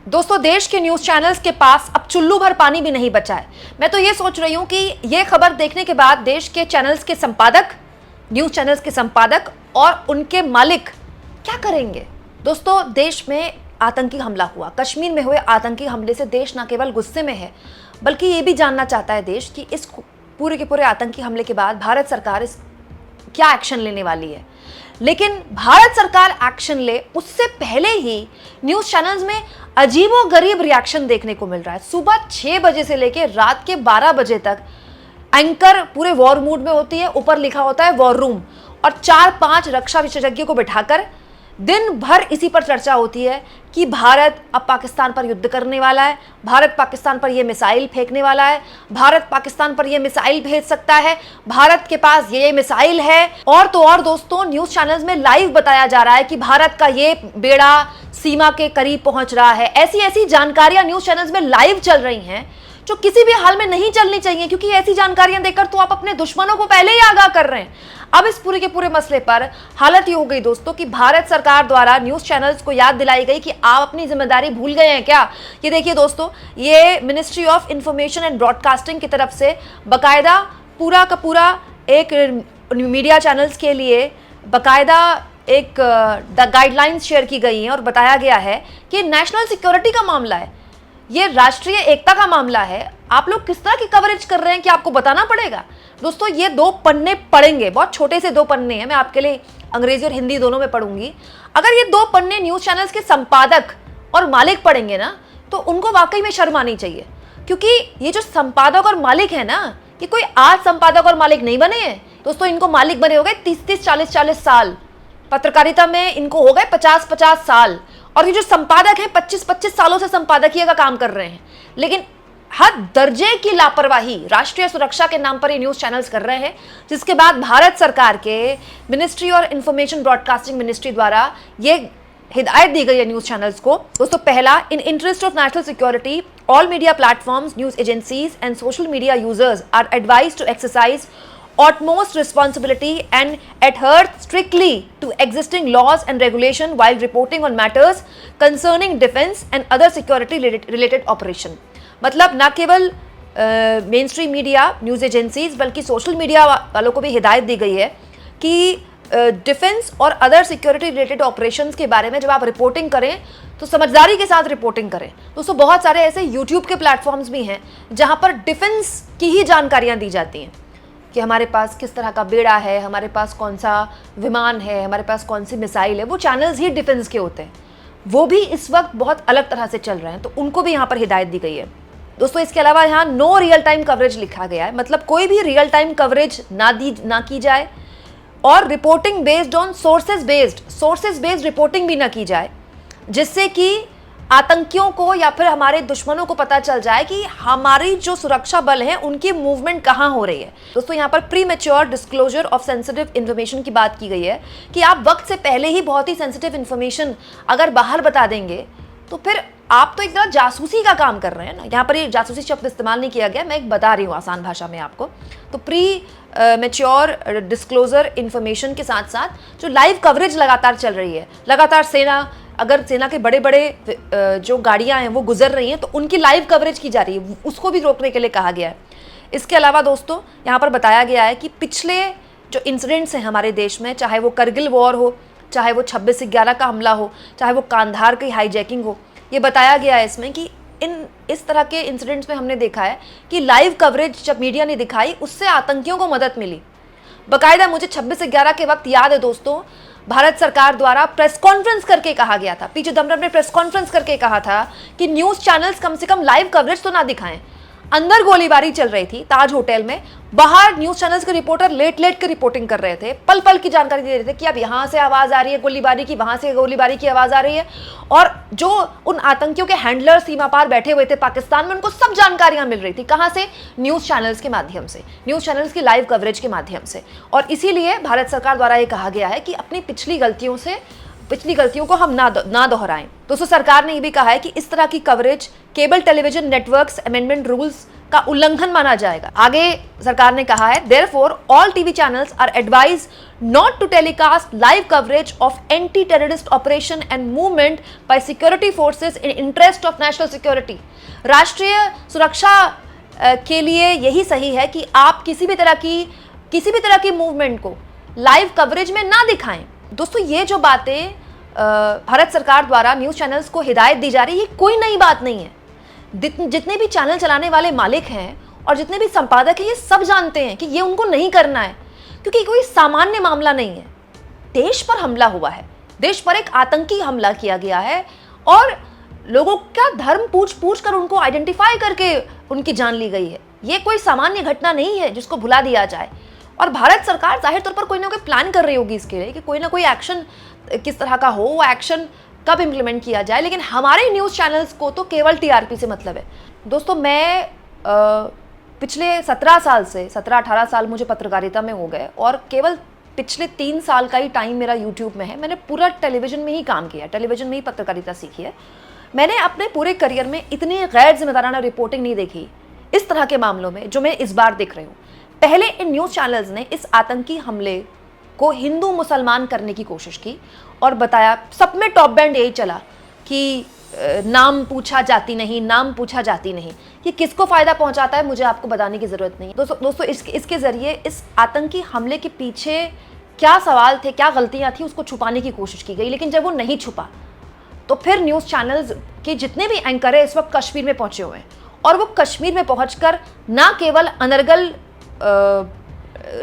दोस्तों, देश के न्यूज चैनल्स के पास अब चुल्लू भर पानी भी नहीं बचा है। मैं तो ये सोच रही हूं कि ये खबर देखने के बाद देश के चैनल्स के संपादक, न्यूज चैनल्स के संपादक और उनके मालिक क्या करेंगे। दोस्तों, देश में आतंकी हमला हुआ, कश्मीर में हुए आतंकी हमले से देश न केवल गुस्से में है बल्कि ये भी जानना चाहता है देश कि इस पूरे के पूरे आतंकी हमले के बाद भारत सरकार इस क्या एक्शन लेने वाली है। लेकिन भारत सरकार एक्शन ले उससे पहले ही न्यूज चैनल्स में अजीबोगरीब रिएक्शन देखने को मिल रहा है। सुबह 6 बजे से लेकर रात के 12 बजे तक एंकर पूरे वॉर मूड में होती है, ऊपर लिखा होता है वॉर रूम, और 4-5 रक्षा विशेषज्ञों को बिठाकर दिन भर इसी पर चर्चा होती है कि भारत अब पाकिस्तान पर युद्ध करने वाला है, भारत पाकिस्तान पर यह मिसाइल फेंकने वाला है, भारत पाकिस्तान पर यह मिसाइल भेज सकता है, भारत के पास ये मिसाइल है। और तो और दोस्तों, न्यूज चैनल्स में लाइव बताया जा रहा है कि भारत का ये बेड़ा सीमा के करीब पहुंच रहा है। ऐसी ऐसी जानकारियां न्यूज चैनल्स में लाइव चल रही हैं जो किसी भी हाल में नहीं चलनी चाहिए, क्योंकि ऐसी जानकारियां देकर तो आप अपने दुश्मनों को पहले ही आगाह कर रहे हैं। अब इस पूरे के पूरे मसले पर हालत ये हो गई दोस्तों कि भारत सरकार द्वारा न्यूज चैनल्स को याद दिलाई गई कि आप अपनी जिम्मेदारी भूल गए हैं क्या। ये देखिए दोस्तों, ये ministry of information and broadcasting की तरफ से बकायदा पूरा का पूरा एक मीडिया चैनल्स के लिए बकायदा एक गाइडलाइंस शेयर की गई हैं और बताया गया है कि नेशनल सिक्योरिटी का मामला है, ये राष्ट्रीय एकता का मामला है। आप लोग किस तरह की कवरेज कर रहे हैं कि आपको बताना पड़ेगा। दोस्तों, ये 2 पन्ने पढ़ेंगे, बहुत छोटे से 2 पन्ने हैं, मैं आपके लिए अंग्रेजी और हिंदी दोनों में पढ़ूंगी। अगर ये 2 पन्ने न्यूज चैनल्स के संपादक और मालिक पढ़ेंगे ना, तो उनको वाकई में शर्म आनी चाहिए, क्योंकि ये जो संपादक और मालिक है ना, ये कोई आज संपादक और मालिक नहीं बने हैं दोस्तों। इनको मालिक बने हो गए 30-30, 40-40 साल, पत्रकारिता में इनको हो गए 50-50 साल, और ये जो संपादक हैं 25-25 सालों से संपादकीय का काम कर रहे हैं। लेकिन हर दर्जे की लापरवाही राष्ट्रीय सुरक्षा के नाम पर ये न्यूज चैनल्स कर रहे हैं, जिसके बाद भारत सरकार के मिनिस्ट्री और इंफॉर्मेशन ब्रॉडकास्टिंग मिनिस्ट्री द्वारा ये हिदायत दी गई है न्यूज चैनल्स को। दोस्तों, पहला, in interest of national security all media platforms, news agencies and social media users are advised to exercise utmost responsibility and adhere strictly to existing laws and regulation while reporting on matters concerning defense and other security related operation। मतलब ना केवल main stream media, news agencies, बल्कि social media वालों को भी हिदायत दी गई है कि डिफेंस और अदर सिक्योरिटी रिलेटेड ऑपरेशंस के बारे में जब आप रिपोर्टिंग करें तो समझदारी के साथ रिपोर्टिंग करें। दोस्तों, बहुत सारे ऐसे यूट्यूब के प्लेटफॉर्म्स भी हैं जहां पर डिफेंस की ही जानकारियां दी जाती हैं कि हमारे पास किस तरह का बेड़ा है, हमारे पास कौन सा विमान है, हमारे पास कौन सी मिसाइल है। वो चैनल्स ही डिफेंस के होते हैं, वो भी इस वक्त बहुत अलग तरह से चल रहे हैं, तो उनको भी यहाँ पर हिदायत दी गई है। दोस्तों, इसके अलावा यहाँ नो रियल टाइम कवरेज लिखा गया है, मतलब कोई भी रियल टाइम कवरेज ना की जाए, और reporting based on sources based reporting भी ना की जाए, जिससे कि आतंकियों को या फिर हमारे दुश्मनों को पता चल जाए कि हमारी जो सुरक्षा बल है उनकी मूवमेंट कहाँ हो रही है। दोस्तों, यहाँ पर pre mature disclosure of sensitive information की बात की गई है कि आप वक्त से पहले ही बहुत ही सेंसिटिव इन्फॉर्मेशन अगर बाहर बता देंगे तो फिर आप तो एक तरह जासूसी का काम कर रहे हैं ना। यहाँ पर ये जासूसी शब्द इस्तेमाल नहीं किया गया, मैं एक बता रही हूँ आसान भाषा में आपको। तो प्री मैच्योर डिस्क्लोजर इन्फॉर्मेशन के साथ साथ जो लाइव कवरेज लगातार चल रही है, लगातार सेना के बड़े बड़े जो गाड़ियां हैं वो गुजर रही हैं तो उनकी लाइव कवरेज की जा रही है, उसको भी रोकने के लिए कहा गया है। इसके अलावा दोस्तों, यहाँ पर बताया गया है कि पिछले जो इंसिडेंट्स हैं हमारे देश में, चाहे वो करगिल वॉर हो, चाहे वो 26/11 का हमला हो, चाहे वो कांधार की हाईजैकिंग हो, ये बताया गया है इसमें कि इस तरह के इंसिडेंट्स में हमने देखा है कि लाइव कवरेज जब मीडिया ने दिखाई उससे आतंकियों को मदद मिली। बाकायदा मुझे 26/11 के वक्त याद है दोस्तों, भारत सरकार द्वारा प्रेस कॉन्फ्रेंस करके कहा गया था, पी चिदम्बरम ने प्रेस कॉन्फ्रेंस करके कहा था कि न्यूज चैनल्स कम से कम लाइव कवरेज तो ना दिखाएं। अंदर गोलीबारी चल रही थी ताज होटल में, बाहर न्यूज चैनल्स के रिपोर्टर लेट के रिपोर्टिंग कर रहे थे, पल पल की जानकारी दे रहे थे कि अब यहाँ से आवाज आ रही है गोलीबारी की, वहां से गोलीबारी की आवाज आ रही है। और जो उन आतंकियों के हैंडलर सीमा पार बैठे हुए थे पाकिस्तान में, उनको सब जानकारियां मिल रही थी। कहां से? न्यूज चैनल्स के माध्यम से, न्यूज चैनल्स की लाइव कवरेज के माध्यम से। और इसीलिए भारत सरकार द्वारा यह कहा गया है कि अपनी पिछली गलतियों से पिछली गलतियों को हम ना दोहराएं। दोस्तों, सरकार ने ये भी कहा है कि इस तरह की coverage cable television networks amendment rules का उल्लंघन माना जाएगा। आगे सरकार ने कहा है, therefore all TV channels are advised not to telecast live coverage of anti terrorist operation and movement by security forces in interest of national security. राष्ट्रीय सुरक्षा के लिए यही सही है कि आप किसी भी तरह की मूवमेंट को लाइव कवरेज में ना दिखाएं। दोस्तों, ये जो बातें भारत सरकार द्वारा न्यूज़ चैनल्स को हिदायत दी जा रही है, ये कोई नई बात नहीं है। जितने भी चैनल चलाने वाले मालिक हैं और जितने भी संपादक हैं, ये सब जानते हैं कि ये उनको नहीं करना है, क्योंकि कोई सामान्य मामला नहीं है। देश पर हमला हुआ है, देश पर एक आतंकी हमला किया गया है और लोगों का धर्म पूछ कर उनको आइडेंटिफाई करके उनकी जान ली गई है। ये कोई सामान्य घटना नहीं है जिसको भुला दिया जाए। और भारत सरकार जाहिर तौर पर कोई ना कोई प्लान कर रही होगी इसके लिए कि कोई ना कोई एक्शन किस तरह का हो, वो एक्शन कब इम्प्लीमेंट किया जाए। लेकिन हमारे न्यूज़ चैनल्स को तो केवल टीआरपी से मतलब है। दोस्तों, मैं पिछले 17-18 साल मुझे पत्रकारिता में हो गए और केवल पिछले 3 साल का ही टाइम मेरा यूट्यूब में है। मैंने पूरा टेलीविज़न में ही काम किया, टेलीविज़न में ही पत्रकारिता सीखी है। मैंने अपने पूरे करियर में इतनी गैर जिम्मेदाराना रिपोर्टिंग नहीं देखी इस तरह के मामलों में जो मैं इस बार देख रही हूँ। पहले इन न्यूज़ चैनल्स ने इस आतंकी हमले को हिंदू मुसलमान करने की कोशिश की और बताया, सब में टॉप बैंड यही चला कि नाम पूछा जाती नहीं, नाम पूछा जाती नहीं। ये किसको फ़ायदा पहुंचाता है मुझे आपको बताने की ज़रूरत नहीं। दोस्तों इसके ज़रिए इस आतंकी हमले के पीछे क्या सवाल थे, क्या गलतियाँ थी, उसको छुपाने की कोशिश की गई। लेकिन जब वो नहीं छुपा तो फिर न्यूज़ चैनल्स के जितने भी एंकर हैं इस वक्त कश्मीर में पहुँचे हुए हैं और वो कश्मीर में पहुँच ना केवल अनर्गल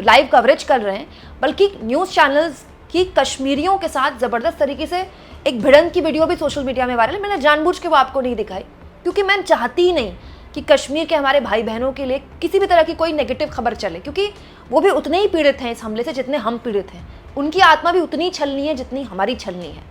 लाइव कवरेज कर रहे हैं, बल्कि न्यूज़ चैनल्स की कश्मीरियों के साथ ज़बरदस्त तरीके से एक भिड़ंत की वीडियो भी सोशल मीडिया में वायरल है। मैंने जानबूझ के वो आपको नहीं दिखाई, क्योंकि मैं चाहती ही नहीं कि कश्मीर के हमारे भाई बहनों के लिए किसी भी तरह की कोई नेगेटिव खबर चले, क्योंकि वो भी उतने ही पीड़ित हैं इस हमले से जितने हम पीड़ित हैं। उनकी आत्मा भी उतनी छलनी है जितनी हमारी छलनी है।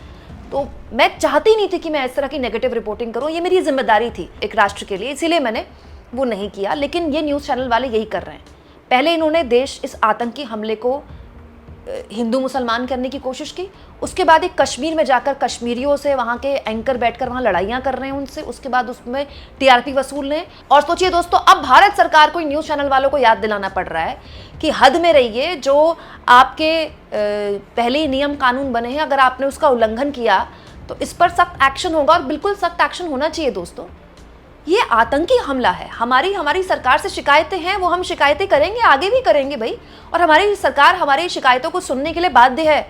तो मैं चाहती नहीं थी कि मैं इस तरह की नेगेटिव रिपोर्टिंग करूँ, ये मेरी जिम्मेदारी थी एक राष्ट्र के लिए, इसीलिए मैंने वो नहीं किया। लेकिन ये न्यूज़ चैनल वाले यही कर रहे हैं। पहले इन्होंने देश इस आतंकी हमले को हिंदू मुसलमान करने की कोशिश की, उसके बाद एक कश्मीर में जाकर कश्मीरियों से वहाँ के एंकर बैठकर वहाँ लड़ाइयाँ कर रहे हैं उनसे, उसके बाद उसमें टीआरपी वसूल रहे हैं। और सोचिए दोस्तों, अब भारत सरकार को न्यूज़ चैनल वालों को याद दिलाना पड़ रहा है कि हद में रहिए। जो आपके पहले ही नियम कानून बने हैं, अगर आपने उसका उल्लंघन किया तो इस पर सख्त एक्शन होगा और बिल्कुल सख्त एक्शन होना चाहिए। दोस्तों, ये आतंकी हमला है। हमारी सरकार से शिकायतें हैं, वो हम शिकायतें करेंगे, आगे भी करेंगे भाई। और हमारी सरकार हमारी शिकायतों को सुनने के लिए बाध्य है।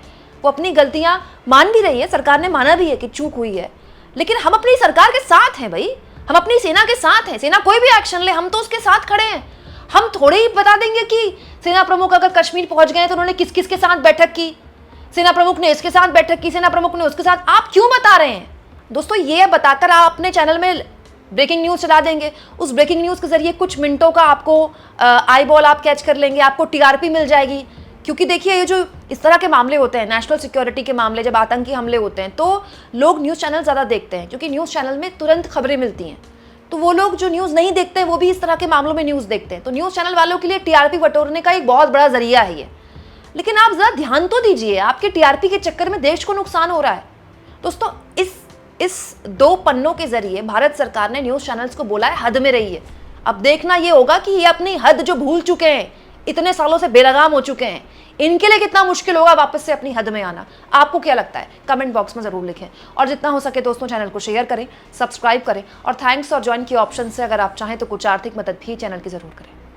वो अपनी गलतियां मान भी रही है, सरकार ने माना भी है कि चूक हुई है, लेकिन हम अपनी सरकार के साथ हैं भाई, हम अपनी सेना के साथ हैं। सेना कोई भी एक्शन ले, हम तो उसके साथ खड़े हैं। हम थोड़े ही बता देंगे कि सेना प्रमुख अगर कश्मीर पहुंच गए तो उन्होंने किस किस के साथ बैठक की, सेना प्रमुख ने इसके साथ बैठक की, सेना प्रमुख ने उसके साथ। आप क्यों बता रहे हैं दोस्तों? ये बताकर आप अपने चैनल में ब्रेकिंग न्यूज़ चला देंगे, उस ब्रेकिंग न्यूज़ के जरिए कुछ मिनटों का आपको आई बॉल आप कैच कर लेंगे, आपको टीआरपी मिल जाएगी। क्योंकि देखिए, ये जो इस तरह के मामले होते हैं, नेशनल सिक्योरिटी के मामले, जब आतंकी हमले होते हैं, तो लोग न्यूज़ चैनल ज़्यादा देखते हैं, क्योंकि न्यूज़ चैनल में तुरंत खबरें मिलती हैं। तो वो लोग जो न्यूज़ नहीं देखते हैं वो भी इस तरह के मामलों में न्यूज़ देखते हैं। तो न्यूज़ चैनल वालों के लिए टीआरपी बटोरने का एक बहुत बड़ा जरिया है ये। लेकिन आप ज़रा ध्यान तो दीजिए, आपके टीआरपी के चक्कर में देश को नुकसान हो रहा है। दोस्तों, इस 2 पन्नों के जरिए भारत सरकार ने न्यूज़ चैनल्स को बोला है हद में रहिए। अब देखना ये होगा कि ये अपनी हद जो भूल चुके हैं, इतने सालों से बेलगाम हो चुके हैं, इनके लिए कितना मुश्किल होगा वापस से अपनी हद में आना। आपको क्या लगता है? कमेंट बॉक्स में ज़रूर लिखें। और जितना हो सके दोस्तों, चैनल को शेयर करें, सब्सक्राइब करें और थैंक्स और ज्वाइन की ऑप्शन से अगर आप चाहें तो कुछ आर्थिक मदद भी चैनल की ज़रूर करें।